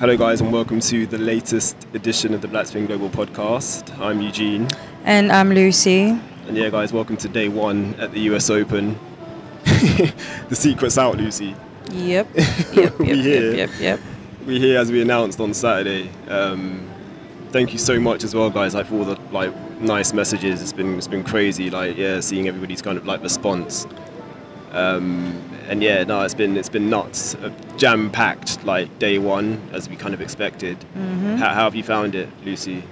Hello guys and welcome to the latest edition of the Black Spin Global podcast. I'm Eugene. And I'm Lucy. And yeah guys, welcome to day one at the US Open. The secret's out, Lucy. Yep. We're here as we announced on Saturday. Thank you so much as well guys, for all the nice messages. It's been crazy, seeing everybody's kind of response. And yeah, no, it's been nuts. Jam-packed day one, as we kind of expected. Mm-hmm. How have you found it, Lucy?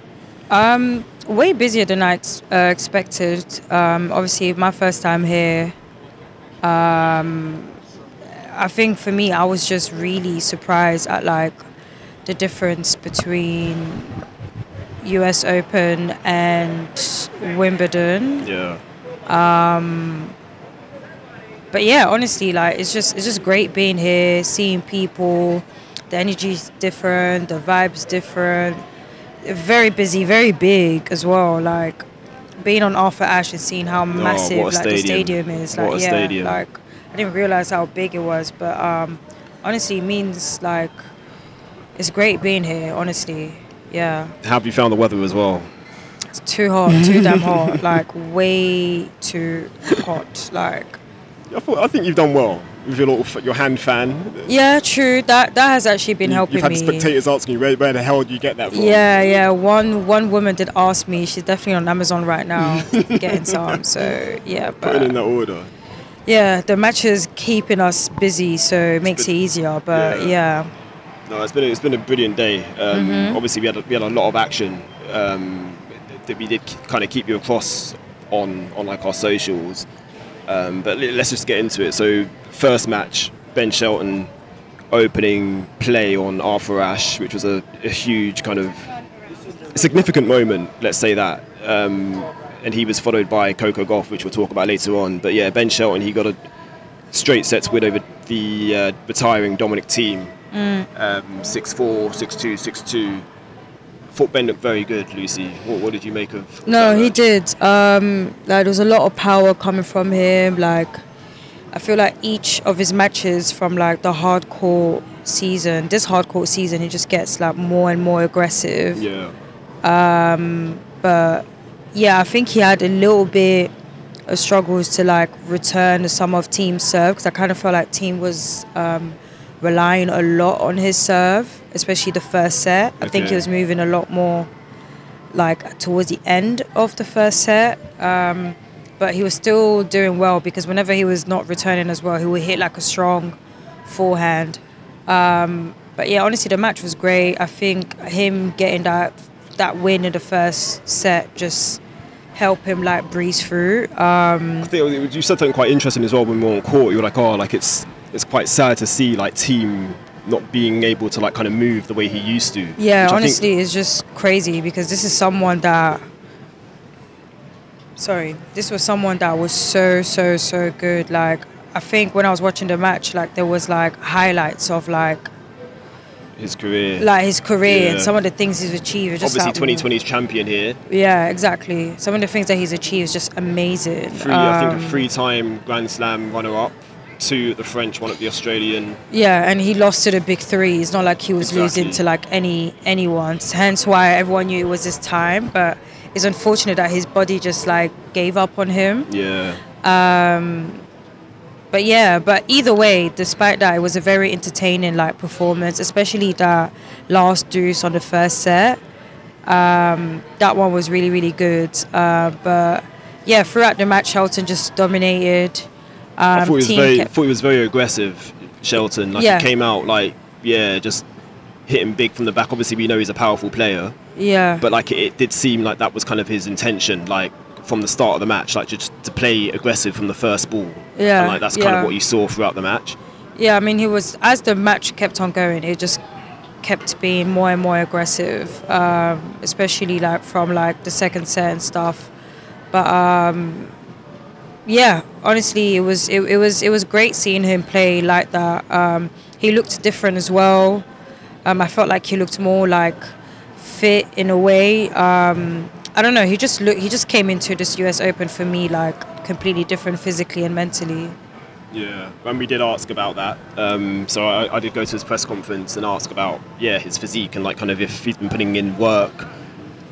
Way busier than I expected. Obviously, my first time here. I think for me, I was just really surprised at the difference between US Open and Wimbledon. Yeah. But yeah, honestly, it's just great being here, seeing people. The energy's different, the vibe's different. Very busy, very big as well. Being on Arthur Ashe and seeing how massive the stadium is. What a stadium! I didn't realize how big it was, but honestly, it means it's great being here. Honestly, yeah. How have you found the weather as well? It's too hot, too damn hot. Way too hot. I think you've done well with your hand fan. Yeah, true. That has actually been helping me. You've had spectators asking you, where the hell do you get that from? Yeah. One woman did ask me. She's definitely on Amazon right now getting some. So yeah, putting in the order. Yeah, the match is keeping us busy, so it makes it easier. But yeah. No, it's been a brilliant day. Obviously, we had a lot of action that we did kind of keep you across on our socials. But let's just get into it. So first match, Ben Shelton opening play on Arthur Ashe, which was a huge kind of significant moment, let's say that. And he was followed by Coco Gauff, which we'll talk about later on. But yeah, Ben Shelton, he got a straight sets win over the retiring Dominic Thiem. 6-4, 6-2, 6-2. Thought Ben looked very good, Lucy. What did you make of No, that he match? did. There was a lot of power coming from him. I feel like each of his matches from the hardcore season, this hardcore season, he just gets more and more aggressive. Yeah. But yeah, I think he had a little bit of struggles to return some of Thiem's serve, because I kind of felt like Thiem was relying a lot on his serve, especially the first set. I think he was moving a lot more towards the end of the first set, but he was still doing well, because whenever he was not returning as well, he would hit a strong forehand. But yeah, honestly, the match was great. I think him getting that win in the first set just helped him breeze through. I think you said something quite interesting as well when we were on court. You were it's quite sad to see Thiem not being able to kind of move the way he used to. Yeah, honestly, it's just crazy, because this is someone that. This was someone that was so good. I think when I was watching the match, there was highlights of his career. And some of the things he's achieved. Just obviously 2020's champion here. Yeah, exactly. Some of the things that he's achieved is just amazing. I think a 3-time Grand Slam runner-up. 2 at the French, 1 at the Australian. Yeah, and he lost to the big 3. It's not like he was losing to anyone. Hence why everyone knew it was his time. But it's unfortunate that his body just gave up on him. Yeah. But either way, despite that, it was a very entertaining performance, especially that last deuce on the first set. That one was really, really good. But yeah, throughout the match, Shelton just dominated. I thought he was very aggressive, Shelton. He came out just hitting big from the back. Obviously, we know he's a powerful player. Yeah. But it did seem like that was kind of his intention, from the start of the match, just to play aggressive from the first ball. Yeah. And that's kind of what you saw throughout the match. Yeah, I mean, he was, as the match kept on going, it just kept being more and more aggressive, especially from the second set and stuff. But yeah, honestly, it was great seeing him play like that. He looked different as well. I felt like he looked more fit in a way. I don't know. He just came into this US Open for me completely different physically and mentally. Yeah, and we did ask about that. So I did go to his press conference and ask about his physique and like kind of if he's been putting in work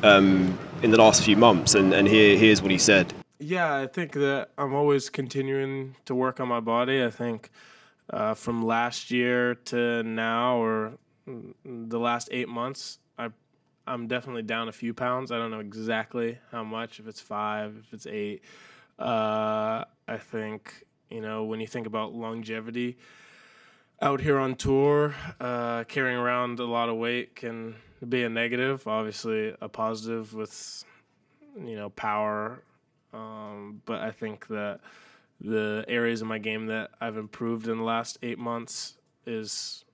in the last few months. And here's what he said. Yeah, I think that I'm always continuing to work on my body. I think from last year to now, or the last 8 months, I'm definitely down a few pounds. I don't know exactly how much, if it's 5, if it's 8. I think, when you think about longevity out here on tour, carrying around a lot of weight can be a negative. Obviously, a positive with, power. But I think that the areas of my game that I've improved in the last 8 months is,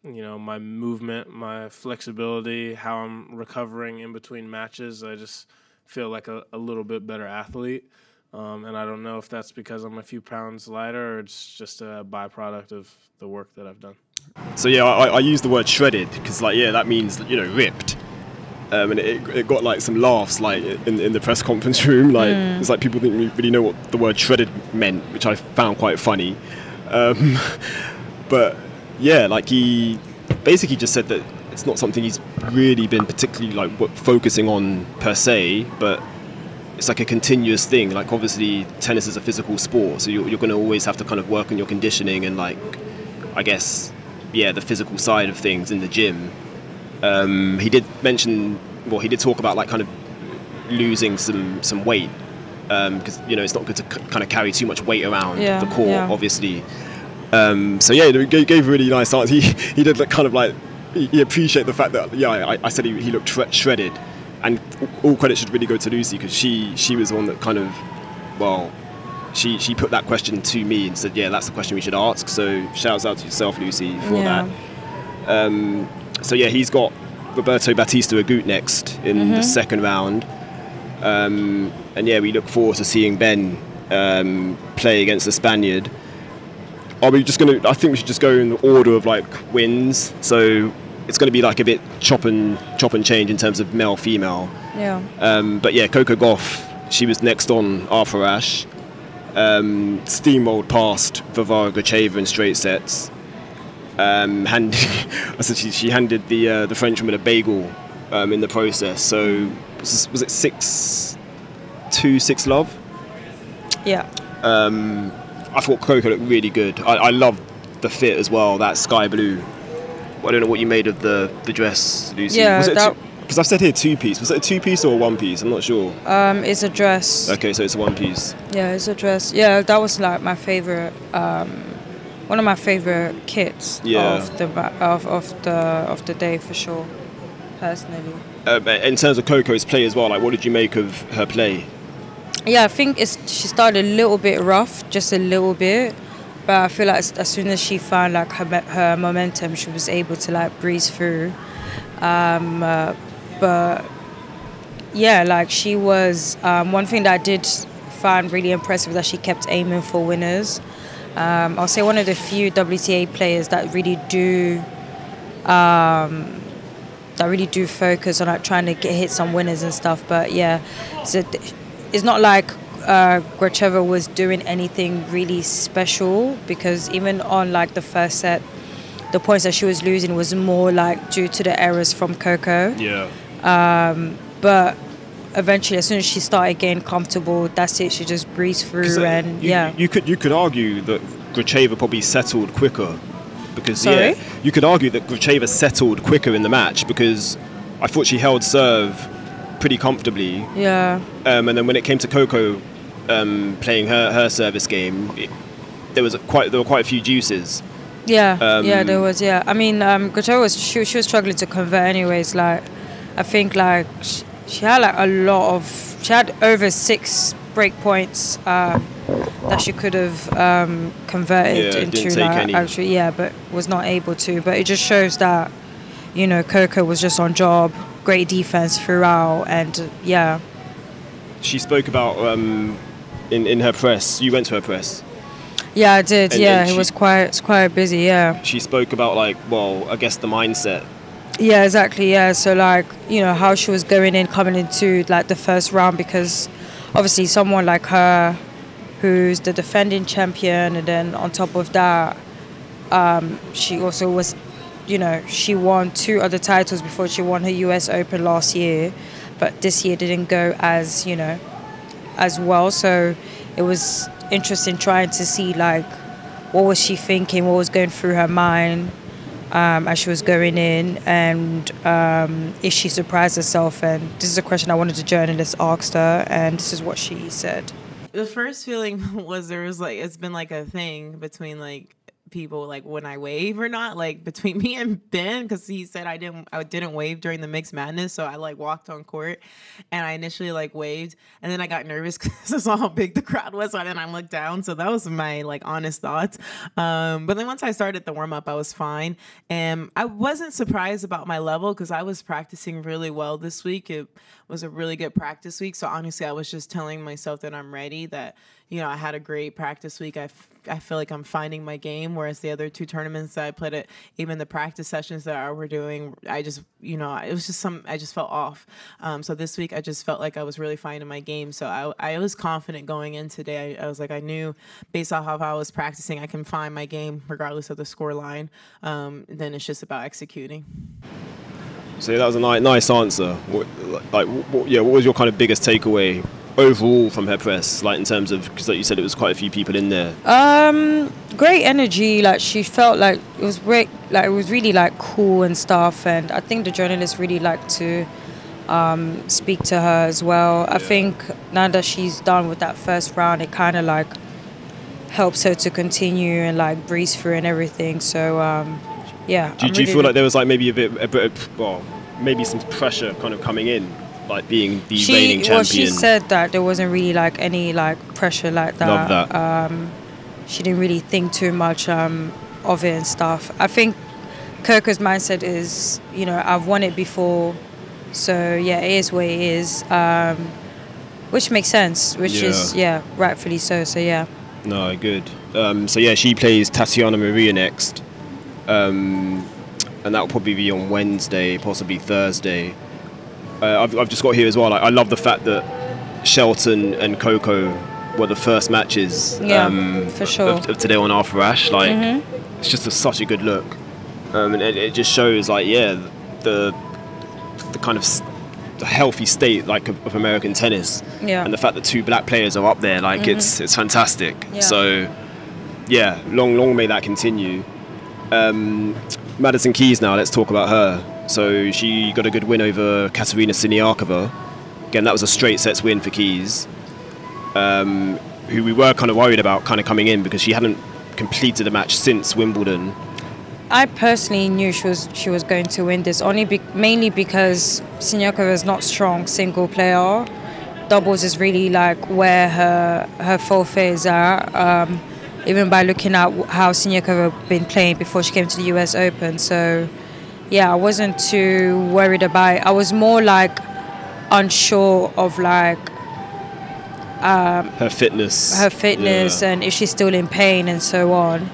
my movement, my flexibility, how I'm recovering in between matches. I just feel like a little bit better athlete. And I don't know if that's because I'm a few pounds lighter or it's just a byproduct of the work that I've done. So I use the word shredded because that means ripped. And it got like some laughs like in the press conference room. Like it's like people didn't really know what the word shredded meant, which I found quite funny. But like he basically just said that it's not something he's really been particularly like focusing on per se, but it's like a continuous thing. Like obviously tennis is a physical sport, so you're going to always have to kind of work on your conditioning and like I guess the physical side of things in the gym. He did mention, he did talk about like kind of losing some weight because it's not good to kind of carry too much weight around the court, obviously. So he gave a really nice answer. He did like kind of like he appreciated the fact that I said he looked shredded, and all credit should really go to Lucy because she was the one that kind of she put that question to me and said that's the question we should ask. So shouts out to yourself, Lucy, for that. So he's got Roberto Bautista Agut next in the second round, and we look forward to seeing Ben play against the Spaniard. Are we just I think we should just go in the order of like wins. So it's going to be like a bit chop and change in terms of male female. Yeah. But Coco Gauff, she was next on after Ash. Steamrolled past Varvara Gracheva in straight sets. She handed the Frenchwoman a bagel in the process. So was it 6-2, 6-love? Yeah. I thought Coco looked really good. I love the fit as well. That sky blue. I don't know what you made of the dress, Lucy. Yeah, because I've said here 2-piece. Was it a 2-piece or a 1-piece? I'm not sure. It's a dress. Okay, so it's a 1-piece. Yeah, it's a dress. Yeah, that was like my favorite. One of my favorite kits of the day for sure, personally. In terms of Coco's play as well, like what did you make of her play? Yeah, I think she started a little bit rough, just a little bit, but I feel like as soon as she found like her momentum, she was able to like breeze through. But like she was one thing that I did find really impressive that she kept aiming for winners. I'll say one of the few WTA players that really do focus on like trying to hit some winners and stuff. But so it's not like Gracheva was doing anything really special, because even on like the first set, the points that she was losing was more like due to the errors from Coco. Yeah. But eventually, as soon as she started getting comfortable, that's it. She just breezed through, and you could argue that Gracheva probably settled quicker, because Sorry? You could argue that Gracheva settled quicker in the match because I thought she held serve pretty comfortably. Yeah. And then when it came to Coco playing her service game, there were quite a few juices. Yeah. There was. Yeah. I mean, Gracheva was she was struggling to convert anyways. Like, I think like. She had like she had over 6 break points that she could have converted into like actually, but was not able to. But it just shows that, Coco was just on job, great defense throughout, and She spoke about in her press. You went to her press. Yeah, I did. And it was quite busy. Yeah. She spoke about I guess the mindset. Yeah, exactly. Yeah, so like how she was coming into like the first round, because obviously someone like her, who's the defending champion, and then on top of that, she also was, she won 2 other titles before she won her US Open last year, but this year didn't go as, as well. So it was interesting trying to see, like, what was she thinking, what was going through her mind as she was going in, and if she surprised herself. And this is a question I wanted the journalist asked her, and this is what she said. The first feeling was there was like, it's been like a thing between like people, like when I wave or not, like between me and Ben, because he said I didn't wave during the Mixed Madness, so I like walked on court and I initially like waved, and then I got nervous because I saw how big the crowd was, so then I looked down. So that was my like honest thoughts. But then once I started the warm up, I was fine, and I wasn't surprised about my level because I was practicing really well this week. It was a really good practice week, so honestly I was just telling myself that I'm ready, that I had a great practice week. I feel like I'm finding my game, whereas the other 2 tournaments that I played at, even the practice sessions that we're doing, I just, it was just I just felt off. So this week I just felt like I was really finding my game. So I was confident going in today. I was like, I knew based off how I was practicing, I can find my game regardless of the score line. Then it's just about executing. So that was a nice answer. What was your kind of biggest takeaway overall from her press, like in terms of, because like you said, it was quite a few people in there? Great energy. Like she felt like it was great. Like it was really like cool and stuff. And I think the journalists really liked to speak to her as well. Yeah. I think now that she's done with that first round, it kind of like helps her to continue and like breeze through and everything. So yeah. Do you feel like there was like maybe a bit maybe some pressure kind of coming in, like being the reigning champion? Well, she said that there wasn't really like any like pressure like that. Love that. She didn't really think too much of it and stuff. I think Coco's mindset is, I've won it before, so yeah, it is what it is, which makes sense, which is rightfully so. So yeah. No, good. So yeah, she plays Tatiana Maria next, and that will probably be on Wednesday, possibly Thursday. I've just got here as well. Like, I love the fact that Shelton and Coco were the first matches for sure. of today on Arthur Ashe. Like, it's just such a good look, and it just shows like the kind of the healthy state like of American tennis, and the fact that 2 black players are up there, like it's fantastic. So yeah, long may that continue. Madison Keys now, let's talk about her. So she got a good win over Katerina Siniakova. Again, that was a straight sets win for Keys, who we were kind of worried about kind of coming in because she hadn't completed a match since Wimbledon. I personally knew she was going to win this, mainly because Siniakova is not strong single player. Doubles is really like where her forte is at, even by looking at how Siniakova been playing before she came to the US Open. So yeah, I wasn't too worried about it. I was more like unsure of like her fitness, and if she's still in pain and so on.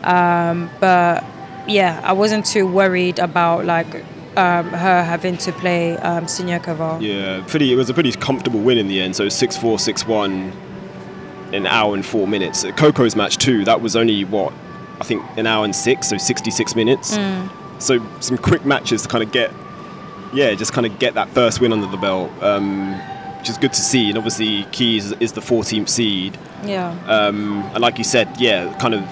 But yeah, I wasn't too worried about like her having to play Siniakova. Yeah, it was a pretty comfortable win in the end. So 6-4, 6-1 in an hour and 4 minutes. Coco's match too, that was only I think an hour and 6, so 66 minutes. So some quick matches to kind of get that first win under the belt, which is good to see. And obviously Keys is the 14th seed. Yeah. And like you said, kind of,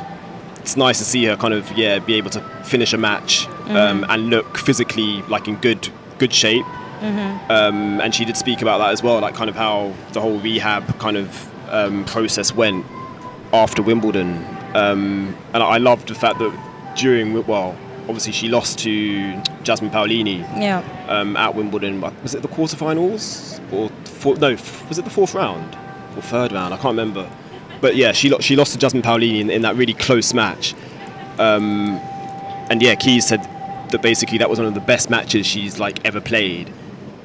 it's nice to see her kind of be able to finish a match and look physically like in good shape. And she did speak about that as well, like kind of how the whole rehab kind of process went after Wimbledon. And I loved the fact that obviously she lost to Jasmine Paolini at Wimbledon. Was it the quarterfinals was it the 4th round or 3rd round? I can't remember. But yeah, she lost to Jasmine Paolini in that really close match. And yeah, Keys said that basically that was one of the best matches she's like ever played,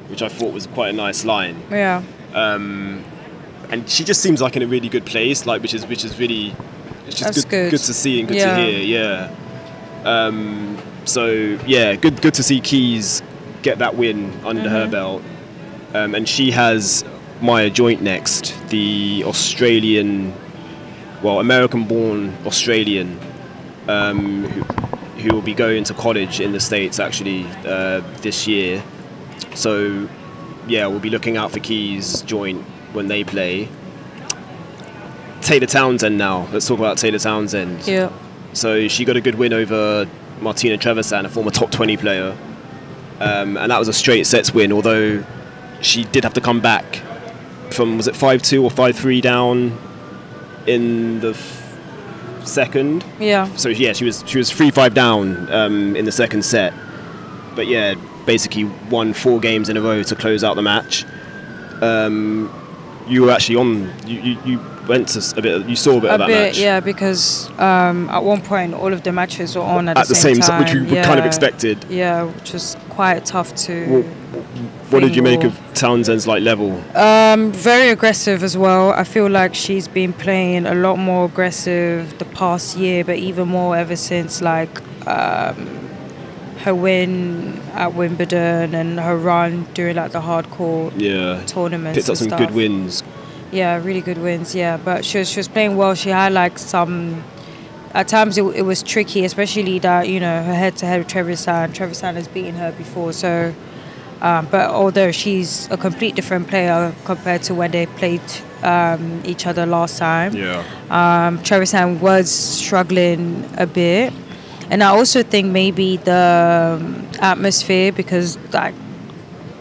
which I thought was quite a nice line. Yeah. And she just seems like in a really good place, like which is really, it's just good to see and good to hear. Yeah. So yeah, good to see Keys get that win under her belt. And she has Maya Joint next, the Australian American-born Australian, who will be going to college in the States actually this year. So yeah, we'll be looking out for Keys joint when they play. Taylor Townsend now. Let's talk about Taylor Townsend. Yeah. So she got a good win over Martina Trevisan, a former top 20 player. And that was a straight sets win, although she did have to come back from, was it 5-2 or 5-3 down in the second? Yeah. So yeah, she was 3-5 down in the second set. But yeah, basically won 4 games in a row to close out the match. You were actually on. You went to a bit. You saw a bit of that match. Yeah, because at one point all of the matches were on at the same time, which we kind of expected. Yeah, which was quite tough to. What did you make of Townsend's level? Very aggressive as well. I feel like she's been playing a lot more aggressive the past year, but even more ever since her win at Wimbledon and her run during the hardcore tournaments. Picked up some good wins. Yeah, really good wins. Yeah, but she was playing well. She had some. At times it was tricky, especially that her head-to-head with Trevisan. Trevisan has beaten her before, so. But although she's a complete different player compared to when they played each other last time, Trevisan was struggling a bit. And I also think maybe the atmosphere, because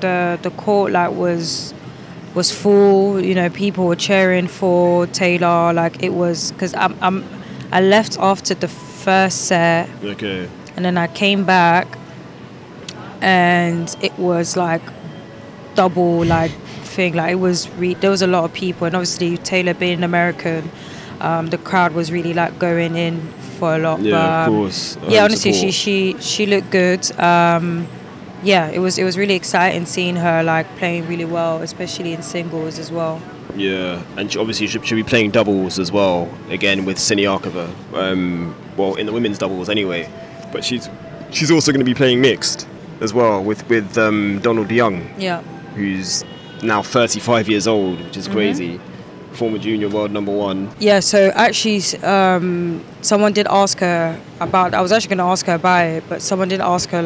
the court was full. People were cheering for Taylor. It was because I left after the first set. Okay. And then I came back, and it was double thing. It was there was a lot of people, and obviously Taylor being an American, the crowd was really going in for a lot. Yeah, of course. Yeah, honestly, she looked good. Yeah, it was really exciting seeing her playing really well, especially in singles as well. Yeah, and obviously she'll be playing doubles as well again with Siniakova. In the women's doubles anyway, but she's also going to be playing mixed as well with Donald Young. Yeah, who's now 35 years old, which is crazy. Former junior world #1. Yeah, so actually someone did ask her about, I was actually going to ask her about it, but someone did ask her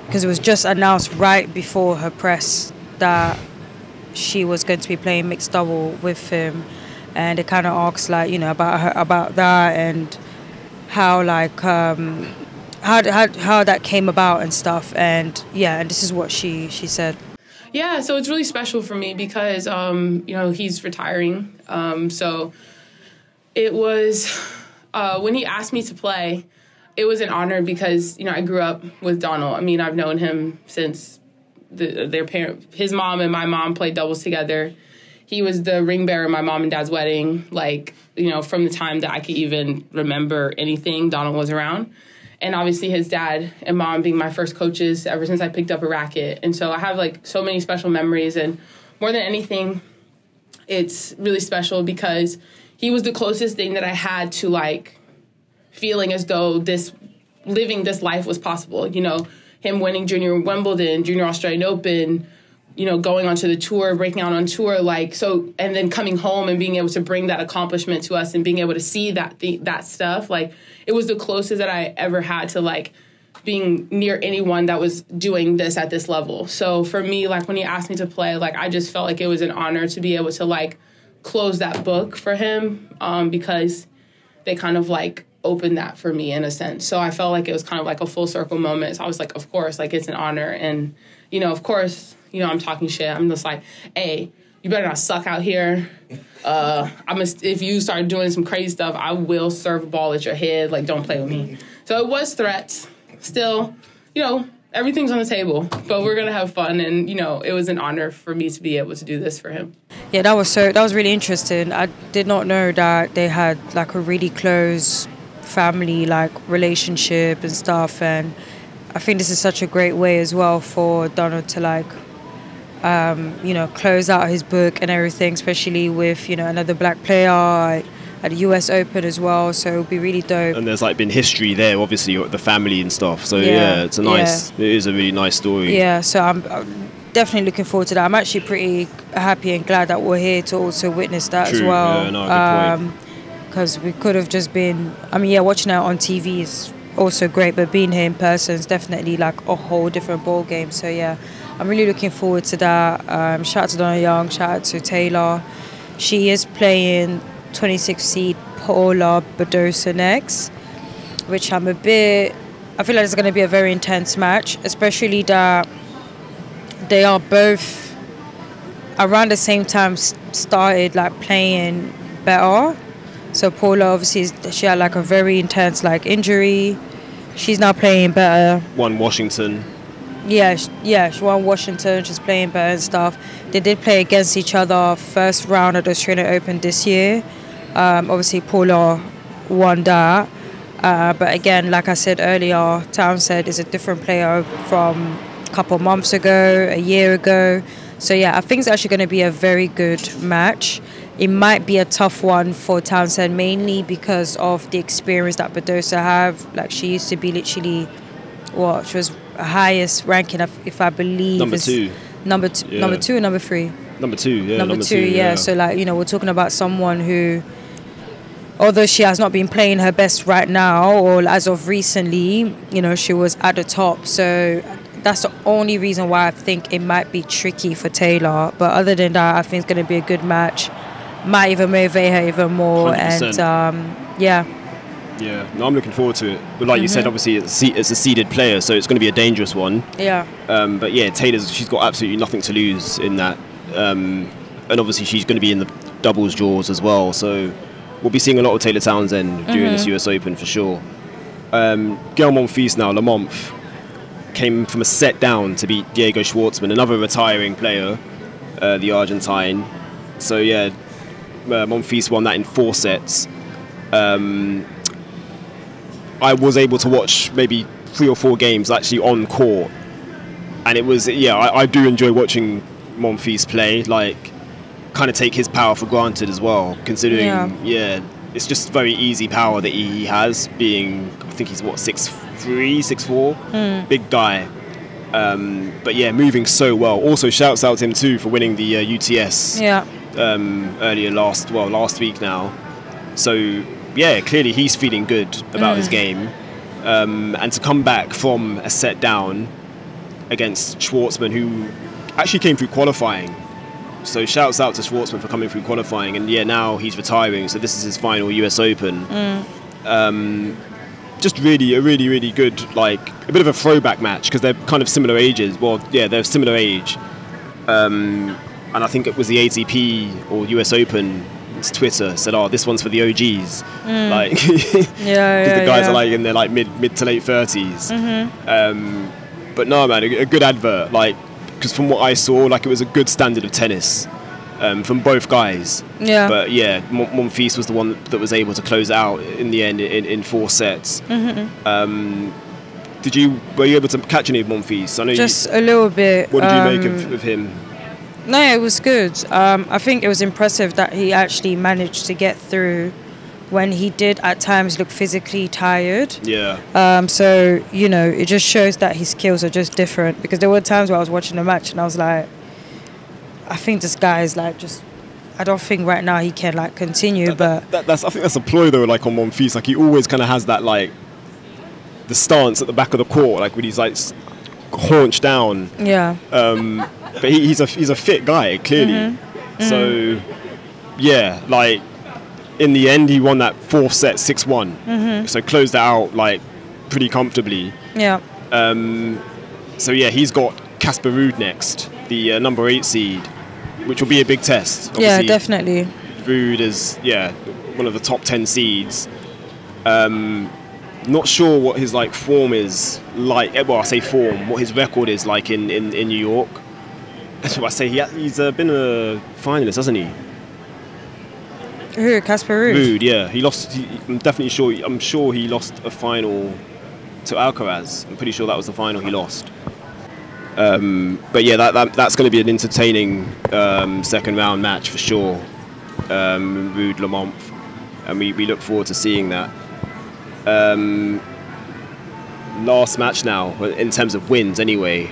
because it was just announced right before her press that she was going to be playing mixed double with him, and they kind of asked about that and how how that came about and stuff, and and this is what she said. Yeah, so it's really special for me because, he's retiring. So it was, when he asked me to play, it was an honor because, I grew up with Donald. I mean, I've known him since their parent, his mom and my mom played doubles together. He was the ring bearer at my mom and dad's wedding. From the time that I could even remember anything, Donald was around. And obviously his dad and mom being my first coaches ever since I picked up a racket. And so I have so many special memories. And more than anything, it's really special because he was the closest thing that I had to feeling as though living this life was possible. Him winning Junior Wimbledon, Junior Australian Open, going onto the tour, breaking out on tour, and then coming home and being able to bring that accomplishment to us and being able to see that stuff. It was the closest that I ever had to being near anyone that was doing this at this level. So for me, when he asked me to play, I just felt like it was an honor to be able to close that book for him, because they kind of opened that for me in a sense. So I felt like it was kind of a full circle moment. So I was of course, it's an honor. And, of course, I'm talking shit. I'm just hey, you better not suck out here. If you start doing some crazy stuff, I will serve a ball at your head. Don't play with me. So it was threats. Still, everything's on the table, but we're going to have fun. And, it was an honor for me to be able to do this for him. Yeah, that was really interesting. I did not know that they had a really close family relationship and stuff. And I think this is such a great way as well for Donald to close out his book and everything, especially with, another black player at the US Open as well. So it would be really dope. And there's been history there, obviously, the family and stuff. So it is a really nice story. Yeah, so definitely looking forward to that. I'm actually pretty happy and glad that we're here to also witness that as True, well. yeah, no, good point. Because we could have just been, I mean, yeah, watching it on TV is also great, but being here in person is definitely like a whole different ball game. So yeah, I'm really looking forward to that. Shout out to Donna Young, shout out to Taylor. She is playing 26 seed Paula Badosa next, which I feel like it's going to be a very intense match, especially that they are both around the same time started like playing better. So Paula, obviously, she had like a very intense like injury. She's now playing better. Won Washington. Yeah, she won Washington. She's playing better and stuff. They did play against each other first round of the Australian Open this year. Obviously, Paula won that. But again, like I said earlier, Townsend is a different player from a couple months ago, a year ago. So yeah, I think it's actually going to be a very good match. It might be a tough one for Townsend, mainly because of the experience that Badosa have. Like, she used to be literally, she was highest ranking, if I believe. Number two. Number two or number three? Number two, yeah. Number two, yeah. So, like, you know, we're talking about someone who, although she has not been playing her best right now, or as of recently, you know, she was at the top. So that's the only reason why I think it might be tricky for Taylor. But other than that, I think it's going to be a good match. Might even motivate her even more. 100%. And yeah. Yeah, no, I'm looking forward to it. But like you said, obviously it's a seeded player, so it's going to be a dangerous one. Yeah. But yeah, she's got absolutely nothing to lose in that. And obviously she's going to be in the doubles draws as well. So we'll be seeing a lot of Taylor Townsend during this US Open for sure. Gael Monfils now, Le Monf, came from a set down to beat Diego Schwartzman, another retiring player, the Argentine. So yeah, Monfils won that in 4 sets. I was able to watch maybe 3 or 4 games actually on court, and it was, I do enjoy watching Monfils play. Like, kind of take his power for granted as well, considering it's just very easy power that he has, being, I think he's 6'3", 6'4", big guy. But yeah, moving so well. Also, shouts out to him too for winning the UTS earlier last week now. So yeah, clearly he's feeling good about his game. And to come back from a set down against Schwartzman, who actually came through qualifying. So shouts out to Schwartzman for coming through qualifying. And yeah, now he's retiring, so this is his final US Open. Just really good, like a bit of a throwback match, because they're kind of similar ages. Well, yeah, they're similar age. And I think it was the ATP or US Open Twitter said, "Oh, this one's for the OGs." Like, because the guys are like in their like mid to late 30s. But no, man, a good advert. Like, because from what I saw, like, it was a good standard of tennis from both guys. Yeah. But yeah, Monfils was the one that was able to close out in the end in 4 sets. Were you able to catch any of Monfils? I know just a little bit. What did you make of him? No, it was good. I think it was impressive that he actually managed to get through when he did at times look physically tired. Yeah. So, you know, it just shows that his skills are just different, because there were times where I was watching the match and I was like, I think this guy is like just, I don't think right now he can like continue. I think that's a ploy though, like on Monfils. Like, he always kind of has that, like, the stance at the back of the court, like when he's like haunched down. Yeah. But he's a fit guy, clearly. So, yeah, like, in the end, he won that 4th set 6-1. So closed that out, like, pretty comfortably. Yeah. So, yeah, he's got Casper Ruud next, the number 8 seed, which will be a big test. Obviously, yeah, definitely. Ruud is, one of the top 10 seeds. Not sure what his, like, form is like. Well, I say form, what his record is like in New York. That's what I say. He's been a finalist, hasn't he? Who? Casper Ruud? Ruud, yeah. He lost. I'm sure he lost a final to Alcaraz. I'm pretty sure that was the final he lost. But yeah, that's going to be an entertaining second round match for sure. Ruud Le Monf, and we look forward to seeing that. Last match now, in terms of wins anyway.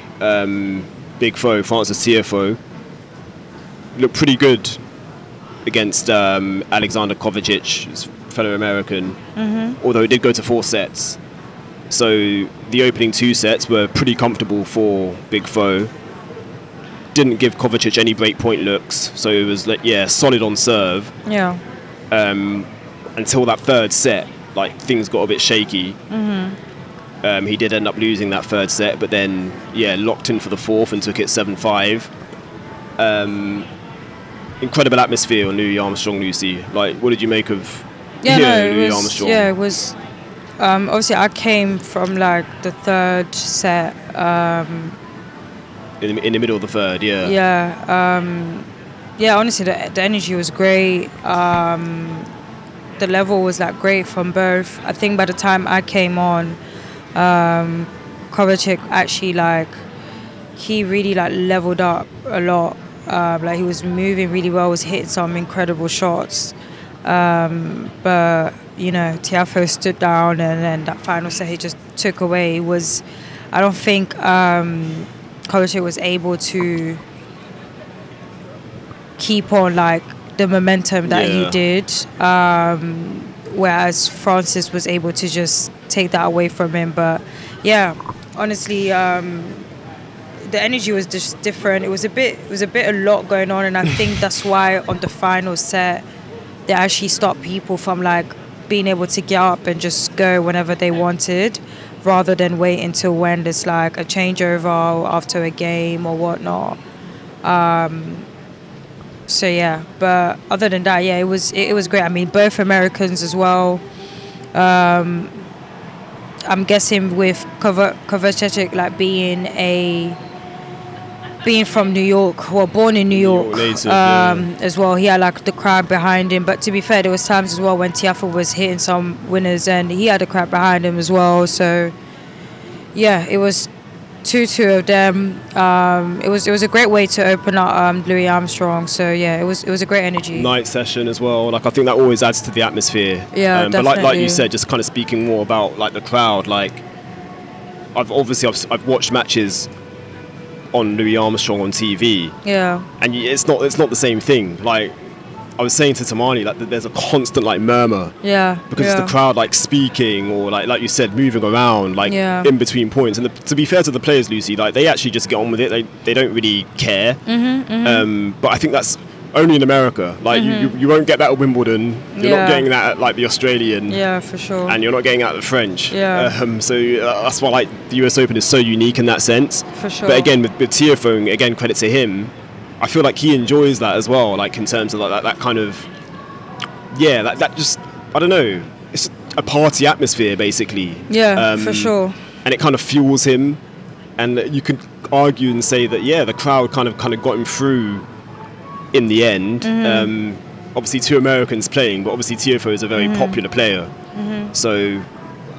big foe, Francis Tiafoe, looked pretty good against Alexander Kovacic, fellow American, although it did go to 4 sets. So the opening 2 sets were pretty comfortable for big foe. Didn't give Kovacic any breakpoint looks, so it was like, yeah, solid on serve. Yeah. Until that 3rd set, like things got a bit shaky. He did end up losing that 3rd set, but then yeah, locked in for the 4th and took it 7-5. Incredible atmosphere on Louis Armstrong, Lucy. Like, what did you make of Louis Armstrong? Yeah, it was. Obviously, I came from like the 3rd set. In the middle of the 3rd, yeah. Yeah. Honestly, the energy was great. The level was like great from both. I think by the time I came on, Kovacic actually he really leveled up a lot. He was moving really well, was hitting some incredible shots. But Tiafoe stood down, and then that final set he just took away. I don't think Kovacic was able to keep on the momentum that he did, whereas Francis was able to just take that away from him. But yeah, honestly, the energy was just different. It was a lot going on, and I think that's why on the final set they actually stopped people from being able to get up and just go whenever they wanted, rather than wait until when there's a changeover after a game or whatnot. So yeah, but other than that, yeah, it was great. I mean, both Americans as well. I'm guessing with Kovacic being from New York, born in New York, native, as well, he had the crowd behind him. But to be fair, there was times as well when Tiafoe was hitting some winners and he had a crowd behind him as well. So yeah, it was 2-2 of them. It was a great way to open up Louis Armstrong. So yeah, it was a great energy. Night session as well. I think that always adds to the atmosphere. Yeah, but definitely. like you said, just kind of speaking more about the crowd. I've watched matches on Louis Armstrong on TV. Yeah. And it's not the same thing. I was saying to Tamani, there's a constant murmur. Yeah. Because it's the crowd speaking or like you said, moving around in between points. And to be fair to the players, Lucy, they actually just get on with it. They don't really care. But I think that's only in America. You won't get that at Wimbledon. You're not getting that at the Australian. Yeah, for sure. And you're not getting that at the French. Yeah. So that's why the US Open is so unique in that sense. For sure. But again, with Tiafoe, again, credit to him. I feel like he enjoys that as well, in terms of that kind of, that just, I don't know, it's a party atmosphere basically. Yeah, for sure. And it kind of fuels him, and you could argue and say that the crowd kind of got him through in the end. Obviously 2 Americans playing, but obviously Tiafoe is a very popular player. So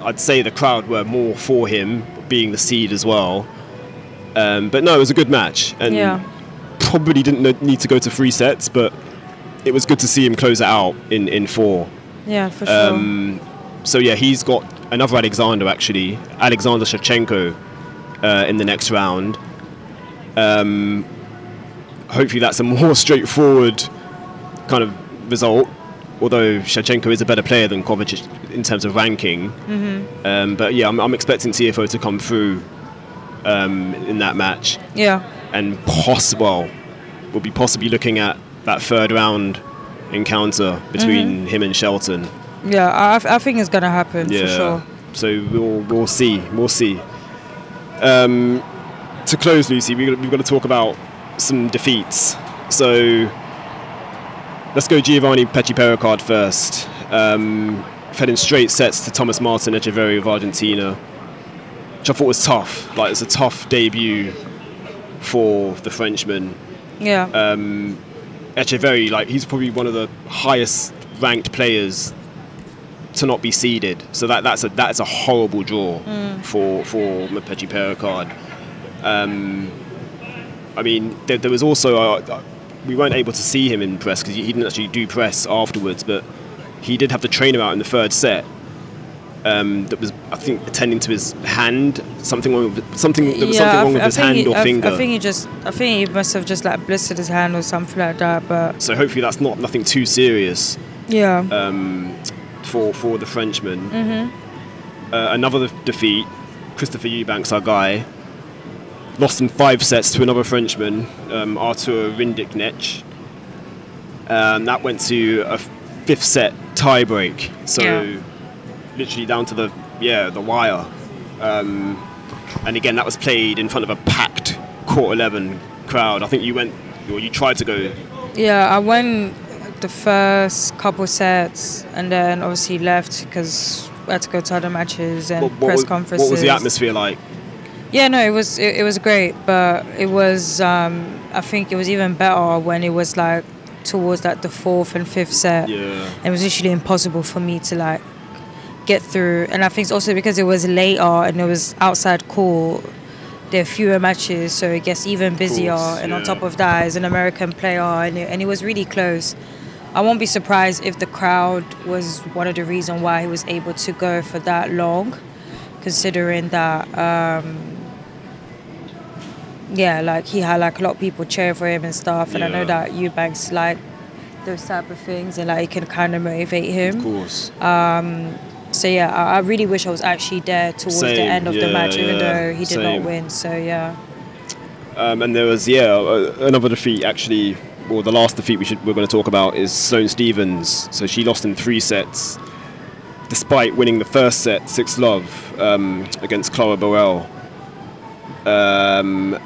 I'd say the crowd were more for him, being the seed as well. But no, it was a good match, and probably didn't need to go to 3 sets, but it was good to see him close it out in 4. Yeah, for sure. So yeah, he's got another Alexander Shevchenko in the next round. Hopefully that's a more straightforward kind of result, although Shevchenko is a better player than Kovacic in terms of ranking. But yeah, I'm expecting Tiafoe to come through in that match. Yeah. And we'll be possibly looking at that 3rd round encounter between him and Shelton. Yeah, I think it's gonna happen for sure. So we'll see. To close, Lucy, we've got to talk about some defeats. So let's go Giovanni Pecci-Pericard first. Fed in straight sets to Thomas Martin Echeverri of Argentina, which I thought was tough. It's a tough debut for the Frenchman. Yeah. Echeverri, he's probably one of the highest ranked players to not be seeded. So that's a horrible draw for Pecci-Pericard. I mean, there was also we weren't able to see him in press because he didn't actually do press afterwards, but he did have the trainer out in the 3rd set. that was, I think, attending to his hand. Something wrong with his hand or finger. I think he must have just like blistered his hand or something like that. But so hopefully that's nothing too serious. Yeah. For the Frenchman. Another defeat. Christopher Eubanks, our guy, lost in 5 sets to another Frenchman, Artur Rindicknech. That went to a 5th set tie break. So literally down to the wire. And again, that was played in front of a packed Court 11 crowd. I think you tried to go. Yeah, I went the first couple sets and then obviously left because we had to go to other matches and press conferences. What was the atmosphere like? Yeah, no, it was great, but it was I think it was even better when it was like towards like the 4th and 5th set. Yeah. It was literally impossible for me to like get through, and I think it's also because it was later and it was outside court. There are fewer matches, so it gets even busier. And on top of that, as an American player, and it was really close. I won't be surprised if the crowd was one of the reasons why he was able to go for that long, considering that, like he had like a lot of people cheering for him and stuff. And I know that Eubanks like those type of things, and like it can kind of motivate him. Of course. So yeah, I really wish I was actually there towards the end of the match, even though he did not win. So yeah. And there was another defeat actually. Well, the last defeat we're going to talk about is Sloane Stephens. So she lost in 3 sets, despite winning the first set 6-love against Clara Burrell. And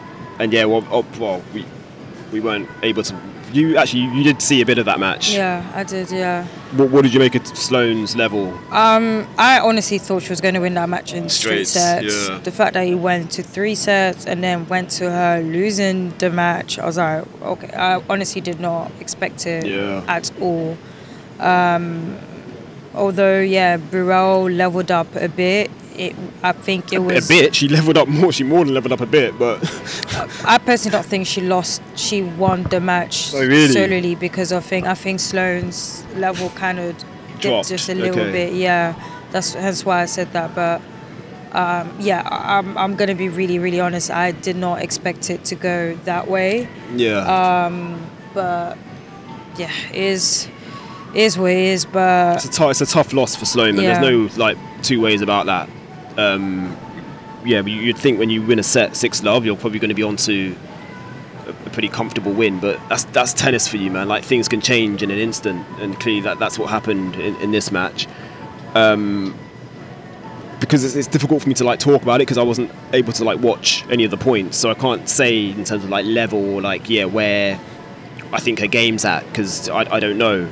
yeah, we weren't able to. You did see a bit of that match. Yeah, I did. Yeah. What did you make of Sloane's level? I honestly thought she was going to win that match in straight sets. Yeah. The fact that he went to 3 sets and then went to her losing the match, I was like, okay. I honestly did not expect it at all. Although, Burrell leveled up a bit. I think it was a bit. She leveled up more. She more than leveled up a bit, but I personally don't think she lost. She won the match solely because I think Sloane's level kind of dipped just a little bit. Yeah, hence why I said that. But I'm gonna be really, really honest. I did not expect it to go that way. Yeah. But yeah, it is what it is. But it's a tough loss for Sloane. There's no like two ways about that. But you'd think when you win a set 6-love, you're probably going to be on to a pretty comfortable win. But that's tennis for you, man. Like things can change in an instant, and clearly that's what happened in this match. Because it's difficult for me to like talk about it because I wasn't able to like watch any of the points, so I can't say in terms of like level or like where I think her game's at because I don't know.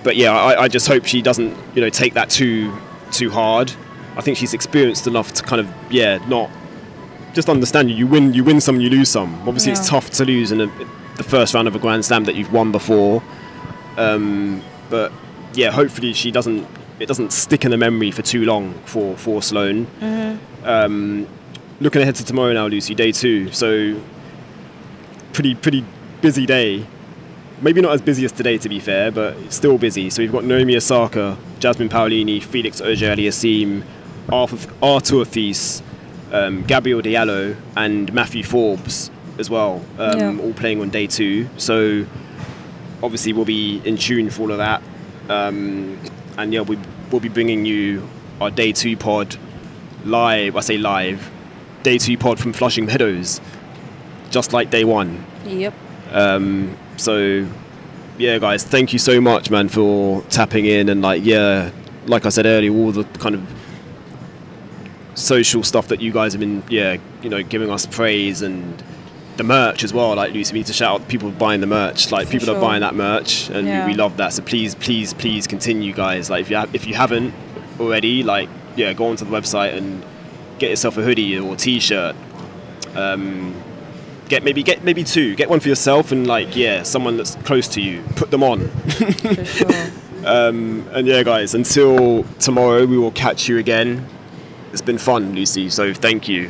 But I just hope she doesn't take that too hard. I think she's experienced enough to kind of not just understand you win some, you lose some. Obviously it's tough to lose in the first round of a Grand Slam that you've won before, but hopefully it doesn't stick in the memory for too long for Sloane. Looking ahead to tomorrow now, Lucy, day 2, so pretty busy day. Maybe not as busy as today, to be fair, but still busy. So we've got Naomi Osaka, Jasmine Paolini, Felix Auger-Aliassime, Arthur Thies, Gabriel Diallo, and Matthew Forbes as well, all playing on day 2. So obviously we'll be in tune for all of that. We'll be bringing you our day 2 pod live. I say live. Day 2 pod from Flushing Meadows, just like day 1. Yep. So guys, thank you so much, man, for tapping in and like I said earlier, all the kind of social stuff that you guys have been giving us praise, and the merch as well. Like Lucy, we need to shout out people buying the merch. Like people are buying that merch, and we love that. So please continue, guys. Like if you haven't already, like go onto the website and get yourself a hoodie or t-shirt. Get maybe 2. Get one for yourself and someone that's close to you. Put them on. For sure. Guys, until tomorrow, we will catch you again. It's been fun, Lucy. So thank you.